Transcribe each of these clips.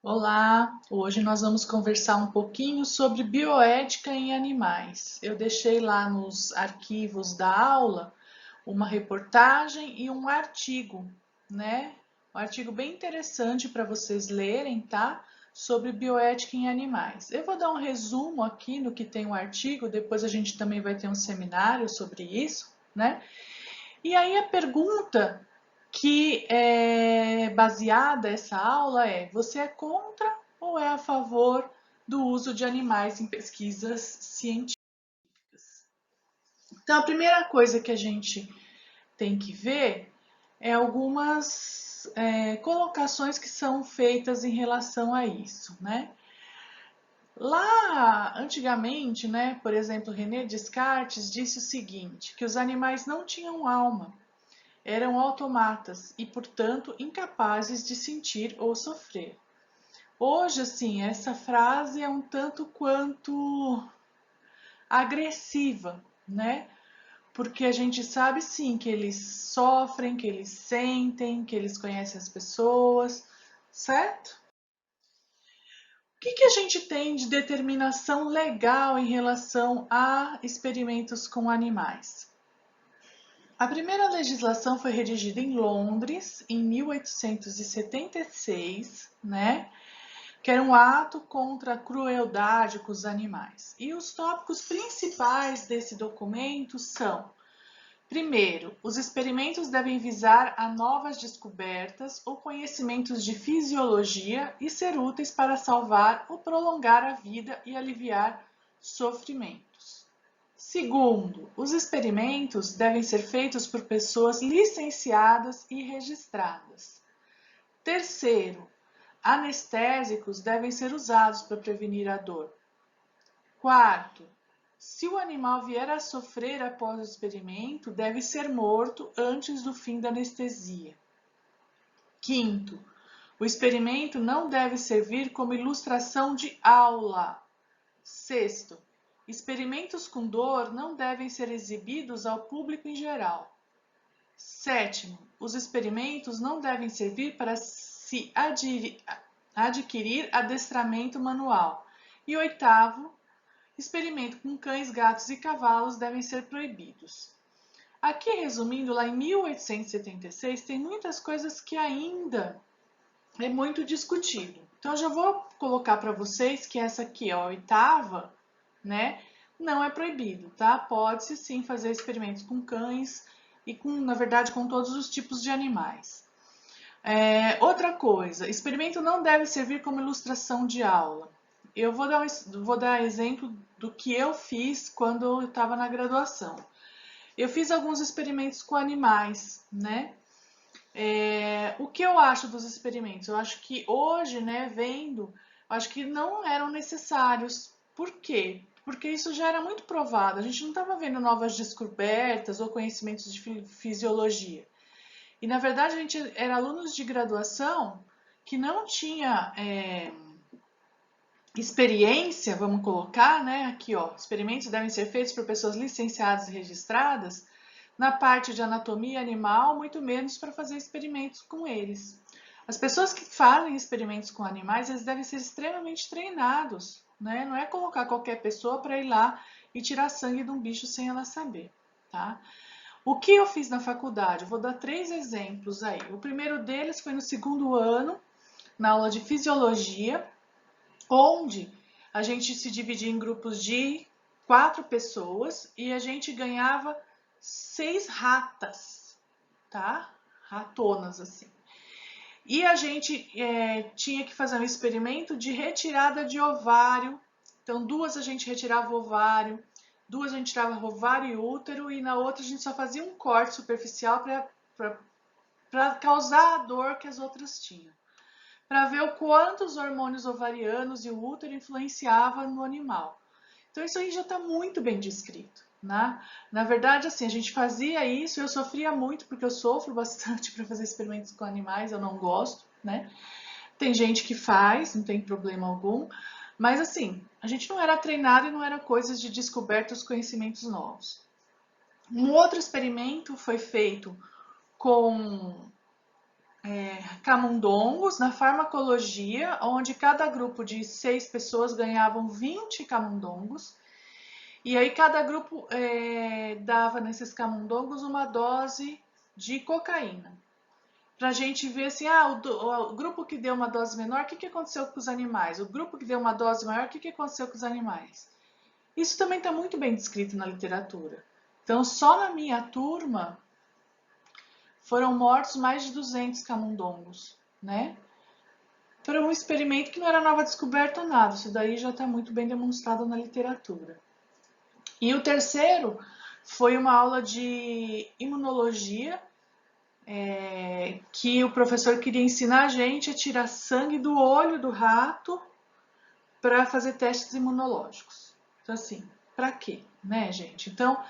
Olá, hoje nós vamos conversar um pouquinho sobre bioética em animais. Eu deixei lá nos arquivos da aula uma reportagem e um artigo, né? Um artigo bem interessante para vocês lerem, tá? Sobre bioética em animais. Eu vou dar um resumo aqui no que tem o artigo, depois a gente também vai ter um seminário sobre isso, né? E aí a pergunta que é baseada essa aula é: você é contra ou é a favor do uso de animais em pesquisas científicas? Então, a primeira coisa que a gente tem que ver é algumas colocações que são feitas em relação a isso, né? Lá, antigamente, né, por exemplo, René Descartes disse o seguinte, que os animais não tinham alma, eram automatas e, portanto, incapazes de sentir ou sofrer. Hoje, assim, essa frase é um tanto quanto agressiva, né? Porque a gente sabe sim que eles sofrem, que eles sentem, que eles conhecem as pessoas, certo? O que a gente tem de determinação legal em relação a experimentos com animais? A primeira legislação foi redigida em Londres em 1876, né? Que era um ato contra a crueldade com os animais. E os tópicos principais desse documento são: primeiro, os experimentos devem visar a novas descobertas ou conhecimentos de fisiologia e ser úteis para salvar ou prolongar a vida e aliviar sofrimentos. Segundo, os experimentos devem ser feitos por pessoas licenciadas e registradas. Terceiro, anestésicos devem ser usados para prevenir a dor. Quarto, se o animal vier a sofrer após o experimento, deve ser morto antes do fim da anestesia. Quinto, o experimento não deve servir como ilustração de aula. Sexto, experimentos com dor não devem ser exibidos ao público em geral. Sétimo, os experimentos não devem servir para se adquirir adestramento manual. E oitavo, experimento com cães, gatos e cavalos devem ser proibidos. Aqui, resumindo, lá em 1876, tem muitas coisas que ainda é muito discutido. Então, eu já vou colocar para vocês que essa aqui, a oitava, né, não é proibido, tá? Pode-se sim fazer experimentos com cães e com, na verdade, com todos os tipos de animais. Outra coisa, experimento não deve servir como ilustração de aula. Eu vou dar exemplo do que eu fiz quando eu estava na graduação. Eu fiz alguns experimentos com animais, né? O que eu acho dos experimentos? Eu acho que hoje, né, vendo, eu acho que não eram necessários. Por quê? Porque isso já era muito provado. A gente não estava vendo novas descobertas ou conhecimentos de fisiologia. E na verdade a gente era alunos de graduação que não tinha experiência, vamos colocar, né? Aqui, ó, experimentos devem ser feitos por pessoas licenciadas e registradas na parte de anatomia animal, muito menos para fazer experimentos com eles. As pessoas que fazem experimentos com animais, eles devem ser extremamente treinados, né? Não é colocar qualquer pessoa para ir lá e tirar sangue de um bicho sem ela saber, tá? O que eu fiz na faculdade? Eu vou dar 3 exemplos aí. O primeiro deles foi no segundo ano, na aula de fisiologia, onde a gente se dividia em grupos de 4 pessoas e a gente ganhava 6 ratas, tá? Ratonas, assim. E a gente tinha que fazer um experimento de retirada de ovário. Então, 2 a gente retirava o ovário, 2 a gente tirava ovário e útero, e na outra a gente só fazia um corte superficial para causar a dor que as outras tinham. Para ver o quanto os hormônios ovarianos e o útero influenciavam no animal. Então, isso aí já está muito bem descrito. Né? Na verdade, assim, a gente fazia isso, eu sofria muito, porque eu sofro bastante para fazer experimentos com animais, eu não gosto, né? Tem gente que faz, não tem problema algum, mas assim, a gente não era treinado e não era coisas de descoberta os conhecimentos novos. Um outro experimento foi feito com camundongos na farmacologia, onde cada grupo de 6 pessoas ganhavam 20 camundongos. E aí cada grupo dava nesses camundongos uma dose de cocaína. Para a gente ver assim, o grupo que deu uma dose menor, o que aconteceu com os animais? O grupo que deu uma dose maior, o que aconteceu com os animais? Isso também está muito bem descrito na literatura. Então, só na minha turma foram mortos mais de 200 camundongos, né? Para um experimento que não era nova descoberta nada, isso daí já está muito bem demonstrado na literatura. E o terceiro foi uma aula de imunologia, que o professor queria ensinar a gente a tirar sangue do olho do rato para fazer testes imunológicos. Então, assim, para quê, né, gente? Então,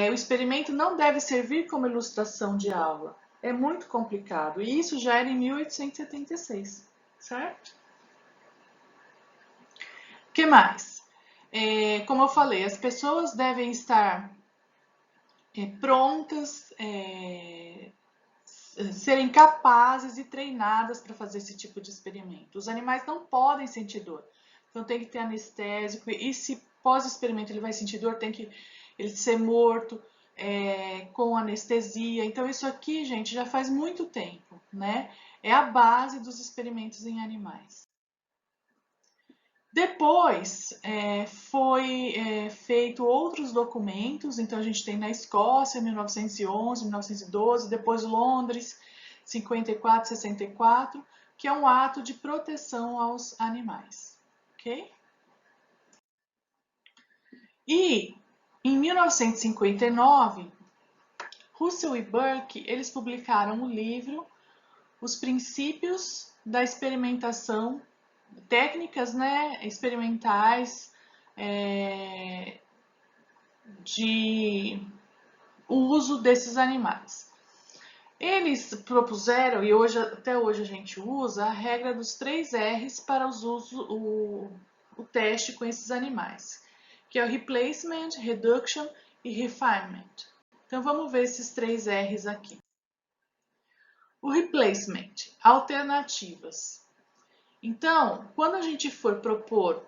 o experimento não deve servir como ilustração de aula. É muito complicado. E isso já era em 1876, certo? O que mais? Como eu falei, as pessoas devem estar prontas, serem capazes e treinadas para fazer esse tipo de experimento. Os animais não podem sentir dor, então tem que ter anestésico, e se pós-experimento ele vai sentir dor, tem que ele ser morto com anestesia. Então isso aqui, gente, já faz muito tempo, né? É a base dos experimentos em animais. Depois foi feito outros documentos, então a gente tem na Escócia, 1911, 1912, depois Londres, 54, 64, que é um ato de proteção aos animais, ok? E em 1959, Russell e Burke, eles publicaram um livro, Os Princípios da Experimentação, técnicas, né, experimentais de uso desses animais. Eles propuseram, e até hoje a gente usa, a regra dos 3 R's para o teste com esses animais, que é o Replacement, Reduction e Refinement. Então vamos ver esses 3 R's aqui. O Replacement, alternativas. Então, quando a gente for propor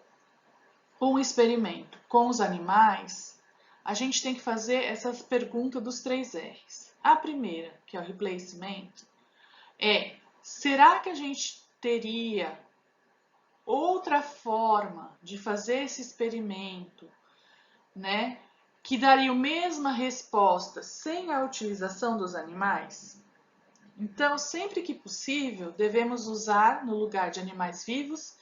um experimento com os animais, a gente tem que fazer essas perguntas dos 3 R's. A primeira, que é o replacement, será que a gente teria outra forma de fazer esse experimento, né, que daria a mesma resposta sem a utilização dos animais? Então, sempre que possível, devemos usar, no lugar de animais vivos,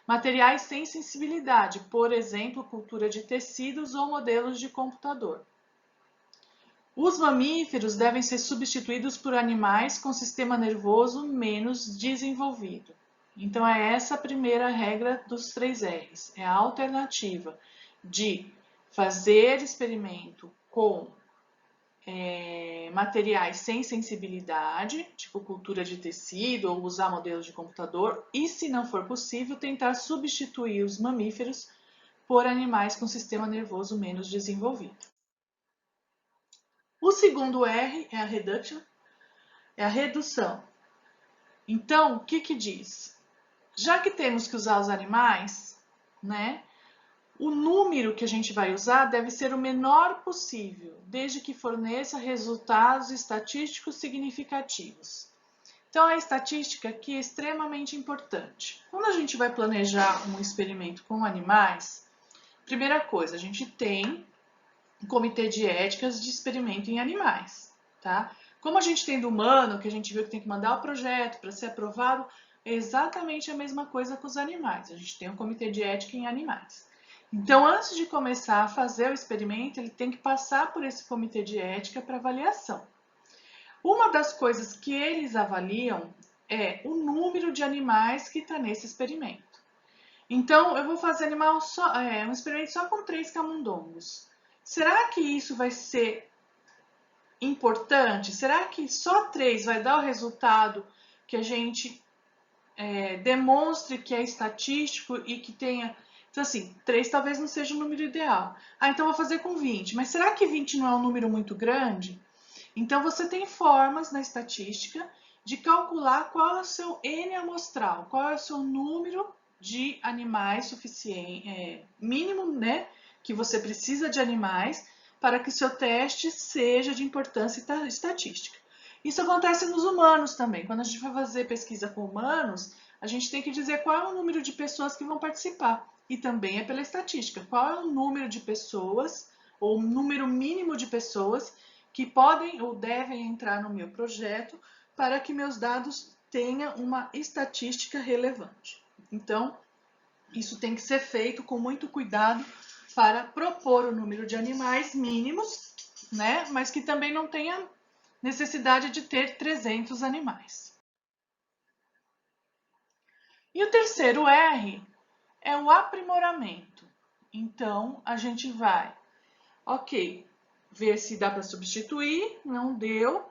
materiais sem sensibilidade, por exemplo, cultura de tecidos ou modelos de computador. Os mamíferos devem ser substituídos por animais com sistema nervoso menos desenvolvido. Então, é essa a primeira regra dos 3 R's. É a alternativa de fazer experimento com materiais sem sensibilidade, tipo cultura de tecido ou usar modelos de computador, e, se não for possível, tentar substituir os mamíferos por animais com sistema nervoso menos desenvolvido. O segundo R é a reduction, é a redução. Então, o que diz? Já que temos que usar os animais, né, o número que a gente vai usar deve ser o menor possível, desde que forneça resultados estatísticos significativos. Então, a estatística aqui é extremamente importante. Quando a gente vai planejar um experimento com animais, primeira coisa, a gente tem um comitê de éticas de experimento em animais, tá? Como a gente tem do humano, que a gente viu que tem que mandar o projeto para ser aprovado, é exatamente a mesma coisa com os animais. A gente tem um comitê de ética em animais. Então, antes de começar a fazer o experimento, ele tem que passar por esse comitê de ética para avaliação. Uma das coisas que eles avaliam é o número de animais que está nesse experimento. Então, eu vou fazer um experimento só com 3 camundongos. Será que isso vai ser importante? Será que só 3 vai dar o resultado que a gente demonstre que é estatístico e que tenha... Então, assim, 3 talvez não seja o número ideal. Então vou fazer com 20. Mas será que 20 não é um número muito grande? Então, você tem formas na estatística de calcular qual é o seu N amostral, qual é o seu número de animais suficiente, mínimo, né, que você precisa de animais para que seu teste seja de importância estatística. Isso acontece nos humanos também. Quando a gente vai fazer pesquisa com humanos, a gente tem que dizer qual é o número de pessoas que vão participar. E também é pela estatística. Qual é o número de pessoas, ou o número mínimo de pessoas que podem ou devem entrar no meu projeto para que meus dados tenham uma estatística relevante. Então, isso tem que ser feito com muito cuidado para propor o número de animais mínimos, né? Mas que também não tenha necessidade de ter 300 animais. E o terceiro R é o aprimoramento. Então, a gente vai, ok, ver se dá para substituir, não deu.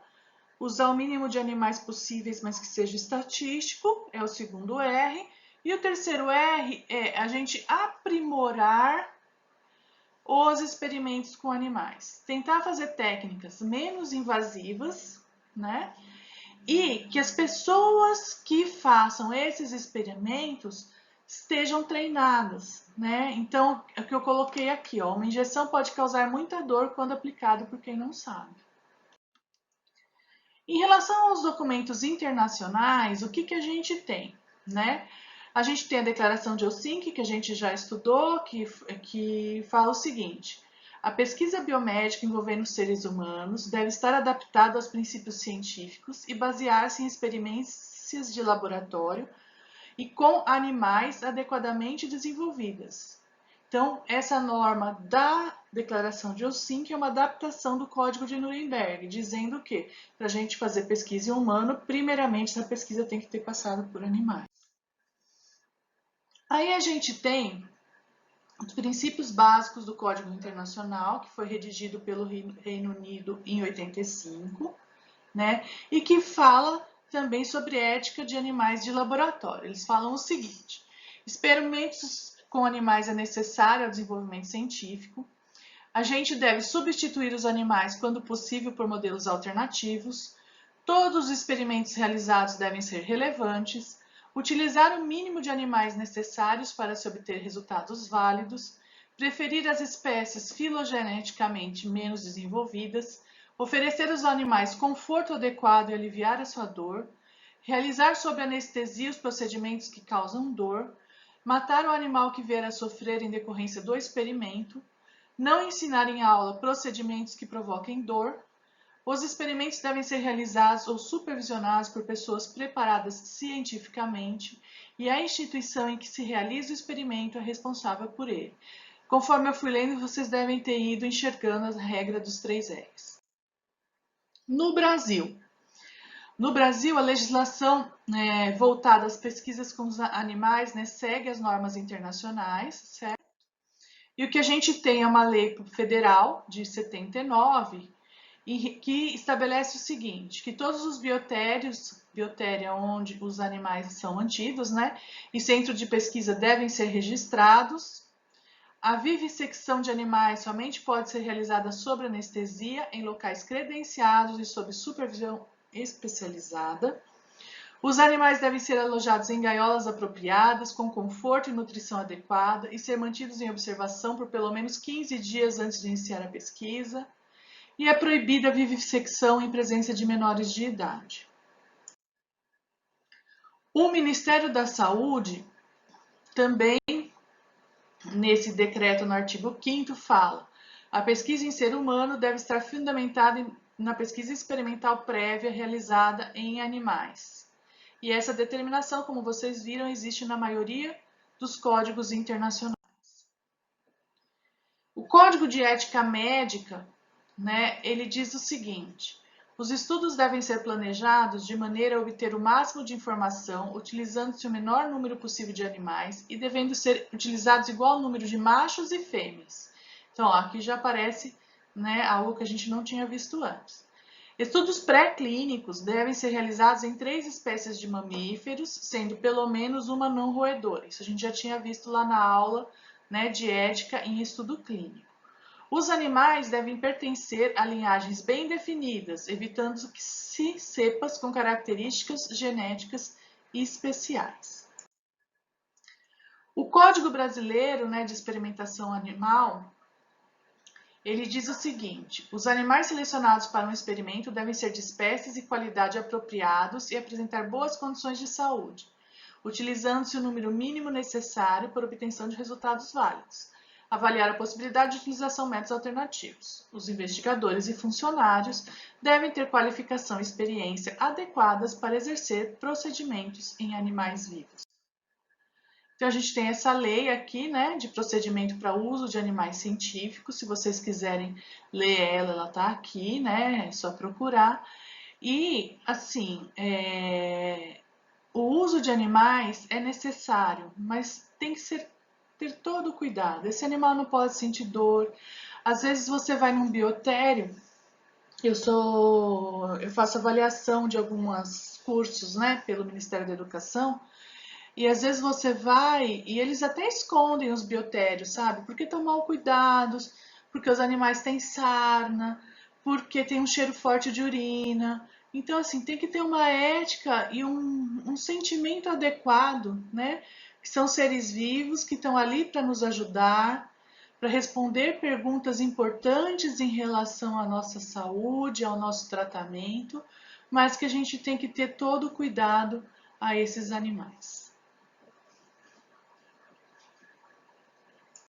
Usar o mínimo de animais possíveis, mas que seja estatístico, é o segundo R. E o terceiro R é a gente aprimorar os experimentos com animais. Tentar fazer técnicas menos invasivas, né? E que as pessoas que façam esses experimentos estejam treinadas, né? Então, é o que eu coloquei aqui, ó, uma injeção pode causar muita dor quando aplicado por quem não sabe. Em relação aos documentos internacionais, o que a gente tem, né? A gente tem a Declaração de Helsinki, que a gente já estudou, que fala o seguinte: a pesquisa biomédica envolvendo seres humanos deve estar adaptada aos princípios científicos e basear-se em experiências de laboratório e com animais adequadamente desenvolvidas. Então, essa norma da Declaração de Helsinki é uma adaptação do Código de Nuremberg, dizendo que, para a gente fazer pesquisa em humano, primeiramente essa pesquisa tem que ter passado por animais. Aí a gente tem os princípios básicos do Código Internacional, que foi redigido pelo Reino Unido em 85, né? E que fala também sobre ética de animais de laboratório. Eles falam o seguinte: experimentos com animais é necessário ao desenvolvimento científico. A gente deve substituir os animais quando possível por modelos alternativos. Todos os experimentos realizados devem ser relevantes. Utilizar o mínimo de animais necessários para se obter resultados válidos. Preferir as espécies filogeneticamente menos desenvolvidas. Oferecer aos animais conforto adequado e aliviar a sua dor. Realizar sob anestesia os procedimentos que causam dor. Matar o animal que vier a sofrer em decorrência do experimento, não ensinar em aula procedimentos que provoquem dor. Os experimentos devem ser realizados ou supervisionados por pessoas preparadas cientificamente e a instituição em que se realiza o experimento é responsável por ele. Conforme eu fui lendo, vocês devem ter ido enxergando a regra dos 3 R's. No Brasil, a legislação voltada às pesquisas com os animais, né, segue as normas internacionais, certo? E o que a gente tem é uma lei federal de 79, que estabelece o seguinte, que todos os biotéria onde os animais são mantidos, né, e centro de pesquisa devem ser registrados. A vivissecção de animais somente pode ser realizada sob anestesia em locais credenciados e sob supervisão especializada. Os animais devem ser alojados em gaiolas apropriadas, com conforto e nutrição adequada e ser mantidos em observação por pelo menos 15 dias antes de iniciar a pesquisa. E é proibida a vivissecção em presença de menores de idade. O Ministério da Saúde também, nesse decreto no artigo 5º, fala: a pesquisa em ser humano deve estar fundamentada na pesquisa experimental prévia realizada em animais. E essa determinação, como vocês viram, existe na maioria dos códigos internacionais. O Código de Ética Médica, né, ele diz o seguinte: os estudos devem ser planejados de maneira a obter o máximo de informação, utilizando-se o menor número possível de animais e devendo ser utilizados igual número de machos e fêmeas. Então, ó, aqui já aparece, né, algo que a gente não tinha visto antes. Estudos pré-clínicos devem ser realizados em 3 espécies de mamíferos, sendo pelo menos uma não roedora. Isso a gente já tinha visto lá na aula, né, de ética em estudo clínico. Os animais devem pertencer a linhagens bem definidas, evitando que se cepas com características genéticas especiais. O Código Brasileiro, né, de Experimentação Animal, ele diz o seguinte: os animais selecionados para um experimento devem ser de espécies e qualidade apropriados e apresentar boas condições de saúde, utilizando-se o número mínimo necessário para obtenção de resultados válidos. Avaliar a possibilidade de utilização de métodos alternativos. Os investigadores e funcionários devem ter qualificação e experiência adequadas para exercer procedimentos em animais vivos. Então, a gente tem essa lei aqui, né, de procedimento para uso de animais científicos. Se vocês quiserem ler ela, ela está aqui, né, é só procurar. E, assim, o uso de animais é necessário, mas tem que ter todo o cuidado. Esse animal não pode sentir dor. Às vezes você vai num biotério, eu faço avaliação de alguns cursos, né, pelo Ministério da Educação, e às vezes você vai e eles até escondem os biotérios, sabe? Porque estão mal cuidados, porque os animais têm sarna, porque tem um cheiro forte de urina. Então, assim, tem que ter uma ética e um sentimento adequado, né? Que são seres vivos que estão ali para nos ajudar, para responder perguntas importantes em relação à nossa saúde, ao nosso tratamento, mas que a gente tem que ter todo o cuidado a esses animais.